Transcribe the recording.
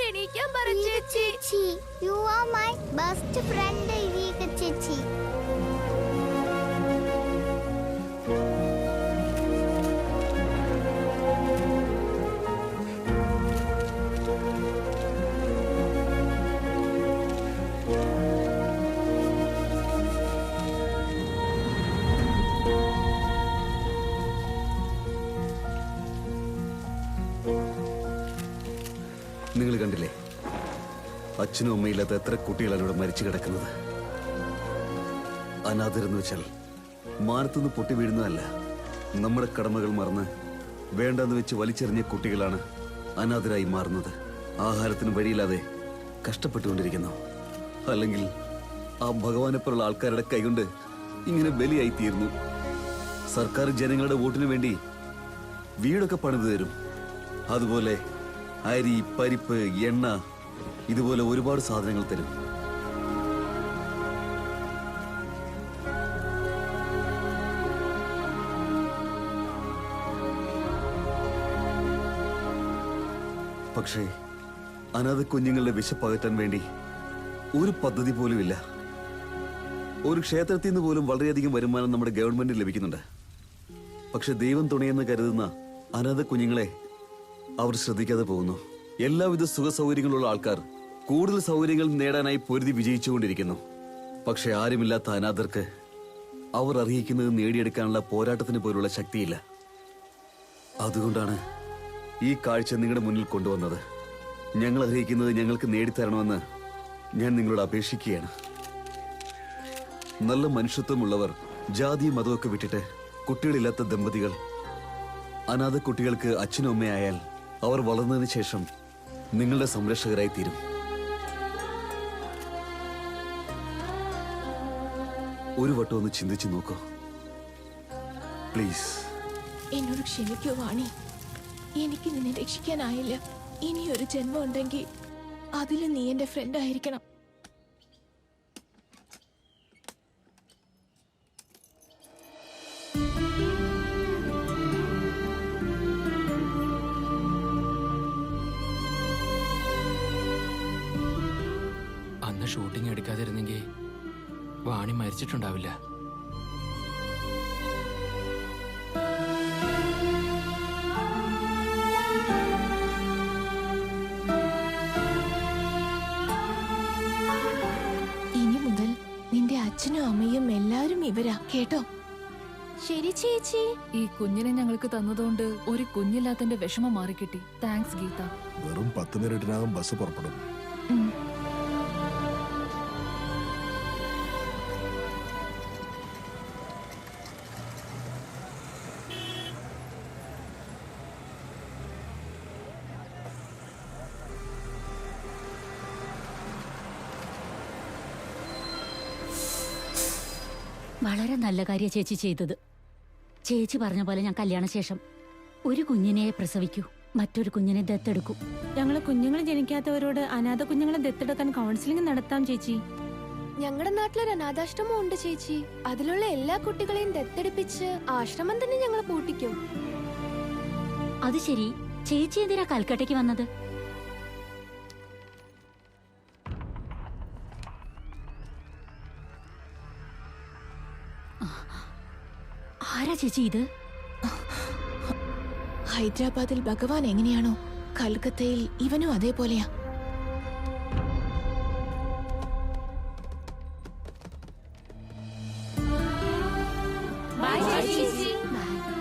എണീക്കാൻ പറ ചേച്ചി. You are my best friend, ഇരീക ചേച്ചി. നിങ്ങൾ കണ്ടില്ലേ, അച്ഛനും അമ്മയില്ലാത്ത എത്ര കുട്ടികളാണ് ഇവിടെ മരിച്ചു കിടക്കുന്നത്. അനാഥരെന്ന് വെച്ചാൽ മാനത്തുനിന്ന് പൊട്ടി വീഴുന്നതല്ല, നമ്മുടെ കടമകൾ മറന്ന് വേണ്ടെന്ന് വെച്ച് വലിച്ചെറിഞ്ഞ കുട്ടികളാണ് അനാഥരായി മാറുന്നത്. ആഹാരത്തിന് വഴിയില്ലാതെ കഷ്ടപ്പെട്ടുകൊണ്ടിരിക്കുന്നു. അല്ലെങ്കിൽ ആ ഭഗവാനെപ്പോലുള്ള ആൾക്കാരുടെ കൈകൊണ്ട് ഇങ്ങനെ ബലിയായി തീർന്നു. സർക്കാർ ജനങ്ങളുടെ വോട്ടിന് വേണ്ടി വീടൊക്കെ പണിതു തരും. അതുപോലെ അരി, പരിപ്പ്, എണ്ണ, ഇതുപോലെ ഒരുപാട് സാധനങ്ങൾ തരും. പക്ഷേ അനാഥ കുഞ്ഞുങ്ങളുടെ വിശപ്പകറ്റാൻ വേണ്ടി ഒരു പദ്ധതി പോലുമില്ല. ഒരു ക്ഷേത്രത്തിൽ നിന്ന് പോലും വളരെയധികം വരുമാനം നമ്മുടെ ഗവൺമെന്റിന് ലഭിക്കുന്നുണ്ട്. പക്ഷെ ദൈവം തുണയെന്ന് കരുതുന്ന അനാഥ കുഞ്ഞുങ്ങളെ അവർ ശ്രദ്ധിക്കാതെ പോകുന്നു. എല്ലാവിധ സുഖ സൗകര്യങ്ങളുള്ള ആൾക്കാർ കൂടുതൽ സൗകര്യങ്ങൾ നേടാനായി പൊരുതി വിജയിച്ചുകൊണ്ടിരിക്കുന്നു. പക്ഷെ ആരുമില്ലാത്ത അനാഥർക്ക് അവർ അർഹിക്കുന്നത് നേടിയെടുക്കാനുള്ള പോരാട്ടത്തിന് പോലുള്ള ശക്തിയില്ല. അതുകൊണ്ടാണ് ഈ കാഴ്ച നിങ്ങളുടെ മുന്നിൽ കൊണ്ടുവന്നത്. ഞങ്ങൾ അർഹിക്കുന്നത് ഞങ്ങൾക്ക് നേടിത്തരണമെന്ന് ഞാൻ നിങ്ങളോട് അപേക്ഷിക്കുകയാണ്. നല്ല മനുഷ്യത്വമുള്ളവർ ജാതി മതമൊക്കെ വിട്ടിട്ട് കുട്ടികളില്ലാത്ത ദമ്പതികൾ അനാഥ കുട്ടികൾക്ക് അച്ഛനും അമ്മയായാൽ അവർ വളർന്നതിന് ശേഷം നിങ്ങളുടെ സംരക്ഷകരായി തീരും. ഒരു വട്ടം ഒന്ന് ചിന്തിച്ചു നോക്കൂ പ്ലീസ്. എന്നോട് ക്ഷമിക്കൂ വാണി, എനിക്ക് നിന്നെ രക്ഷിക്കാനായില്ല. ഇനിയൊരു ജന്മം ഉണ്ടെങ്കിൽ അതിൽ നീ എന്റെ ഫ്രണ്ട് ആയിരിക്കണം. അന്ന് ഷൂട്ടിംഗ് എടുക്കാതിരുന്നെങ്കിൽ വാണി മരിച്ചിട്ടുണ്ടാവില്ല. ഇനി മുതൽ നിന്റെ അച്ഛനും അമ്മയും എല്ലാവരും ഇവരാ കേട്ടോ. ശരി ചേച്ചി. ഈ കുഞ്ഞിനെ ഞങ്ങൾക്ക് തന്നതുകൊണ്ട് ഒരു കുഞ്ഞില്ലാത്തന്റെ വിഷമം മാറിക്കിട്ടി. താങ്ക്സ് ഗീത. വെറും 10 മിനിറ്റിനകം ബസ് പുറപ്പെടും. വളരെ നല്ല കാര്യം ചേച്ചി ചെയ്തത്. ചേച്ചി പറഞ്ഞ പോലെ ഞാൻ കല്യാണശേഷം ഒരു കുഞ്ഞിനെ പ്രസവിക്കൂ, മറ്റൊരു കുഞ്ഞിനെ ദത്തെടുക്കൂ. ഞങ്ങള് കുഞ്ഞുങ്ങൾ ജനിക്കാത്തവരോട് അനാഥ കുഞ്ഞുങ്ങളെ ദത്തെടുക്കാൻ കൗൺസിലിംഗ് നടത്താം ചേച്ചി. ഞങ്ങളുടെ നാട്ടിലൊരു അനാഥാശ്രമം ഉണ്ട് ചേച്ചി. അതിലുള്ള എല്ലാ കുട്ടികളെയും ദത്തെടുപ്പിച്ച് ആശ്രമം തന്നെ ഞങ്ങൾ പൂട്ടിക്കും. അത് ശരി, ചേച്ചി എന്തിനാ കൽക്കട്ടയ്ക്ക് വന്നത്? ആരാ ചേച്ചി ഇത്? ഹൈദരാബാദിൽ ഭഗവാൻ എങ്ങനെയാണോ കൽക്കത്തയിൽ ഇവനും അതേപോലെയാ. ബൈ ചേച്ചി.